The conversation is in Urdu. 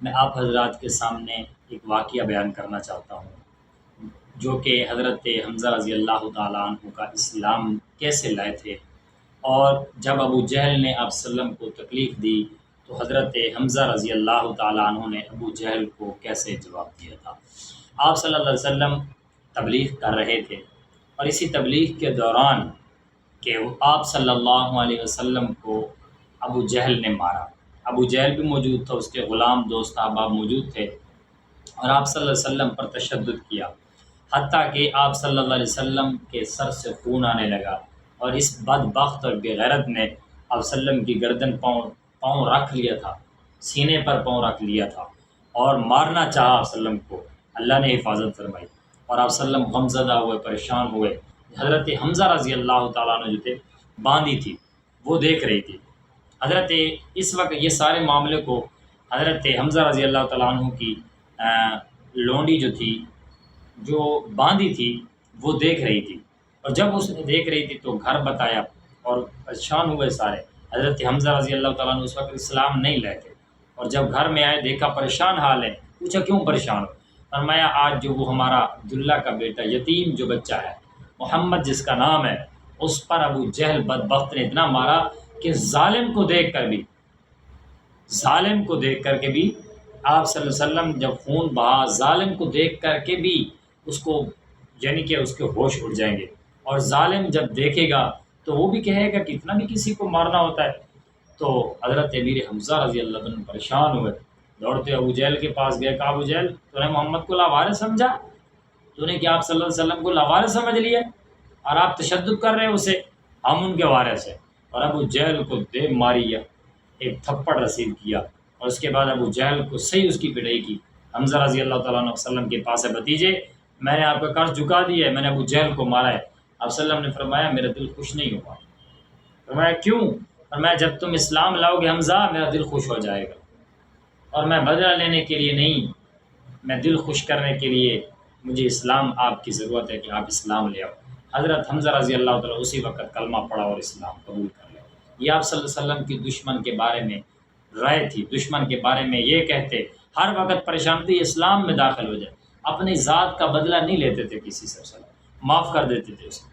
میں آپ حضرات کے سامنے ایک واقعہ بیان کرنا چاہتا ہوں، جو کہ حضرت حمزہ رضی اللہ تعالیٰ عنہ کا اسلام کیسے لائے تھے، اور جب ابو جہل نے آپ وسلم کو تکلیف دی تو حضرت حمزہ رضی اللہ تعالیٰ عنہ نے ابو جہل کو کیسے جواب دیا تھا۔ آپ صلی اللہ علیہ وسلم تبلیغ کر رہے تھے، اور اسی تبلیغ کے دوران کہ آپ صلی اللہ علیہ وسلم کو ابو جہل نے مارا۔ ابو جہل بھی موجود تھا، اس کے غلام دوست احباب موجود تھے، اور آپ صلی اللہ علیہ وسلم پر تشدد کیا، حتیٰ کہ آپ صلی اللہ علیہ وسلم کے سر سے خون آنے لگا، اور اس بدبخت اور بے غیرت نے آپ وسلم کی گردن پاؤں رکھ لیا تھا، سینے پر پاؤں رکھ لیا تھا، اور مارنا چاہا آپ وسلم کو۔ اللہ نے حفاظت فرمائی، اور آپ وسلم غمزدہ ہوئے، پریشان ہوئے۔ حضرت حمزہ رضی اللہ تعالیٰ عنہ جو تھے، باندھی تھی، وہ دیکھ رہی تھی۔ حضرت اس وقت یہ سارے معاملے کو حضرت حمزہ رضی اللہ تعالیٰ عنہ کی لونڈی جو تھی، جو باندھی تھی، وہ دیکھ رہی تھی، اور جب اس نے دیکھ رہی تھی تو گھر بتایا، اور پریشان ہوئے سارے۔ حضرت حمزہ رضی اللہ تعالیٰ عنہ اس وقت اسلام نہیں لائے تھے، اور جب گھر میں آئے دیکھا پریشان حال ہے، پوچھا کیوں پریشان ہو؟ فرمایا آج جو وہ ہمارا عبداللہ کا بیٹا یتیم جو بچہ ہے، محمد جس کا نام ہے، اس پر ابو جہل بدبخت نے اتنا مارا کہ ظالم کو دیکھ کر کے بھی آپ صلی اللہ علیہ وسلم جب خون بہا، ظالم کو دیکھ کر کے بھی اس کو، یعنی کہ اس کے ہوش اڑ جائیں گے، اور ظالم جب دیکھے گا تو وہ بھی کہے گا کہ اتنا بھی کسی کو مارنا ہوتا ہے۔ تو حضرت امیر حمزہ رضی اللہ عنہ پریشان ہوئے، دوڑتے ابو جہل کے پاس گئے، کہا ابو جہل تو نے محمد کو لاوارث سمجھا، تو نے کیا آپ صلی اللہ علیہ وسلم کو لاوارث سمجھ لیا، اور آپ تشدد کر رہے ہیں اسے، ہم ان کے وارث ہیں۔ اور ابو جہل کو دے ماری، ایک تھپڑ رسید کیا، اور اس کے بعد ابو جہل کو صحیح اس کی پٹائی کی۔ حمزہ رضی اللہ تعالیٰ عنہ وسلم کے پاس ہے، بھتیجے میں نے آپ کا قرض چکا دیا ہے، میں نے ابو جہل کو مارا ہے۔ آپ صلی اللہ علیہ وسلم نے فرمایا میرا دل خوش نہیں ہوا۔ فرمایا کیوں؟ فرمایا جب تم اسلام لاؤ گے حمزہ، میرا دل خوش ہو جائے گا، اور میں بدلہ لینے کے لیے نہیں، میں دل خوش کرنے کے لیے، مجھے اسلام آپ کی ضرورت ہے کہ آپ اسلام لے آؤ۔ حضرت حمزہ رضی اللہ تعالیٰ اسی وقت کلمہ پڑھا اور اسلام قبول کر لیا۔ یہ آپ صلی اللہ علیہ وسلم کی دشمن کے بارے میں رائے تھی، دشمن کے بارے میں یہ کہتے، ہر وقت پریشان تھی اسلام میں داخل ہو جائے، اپنی ذات کا بدلہ نہیں لیتے تھے کسی سے، معاف کر دیتے تھے اسے۔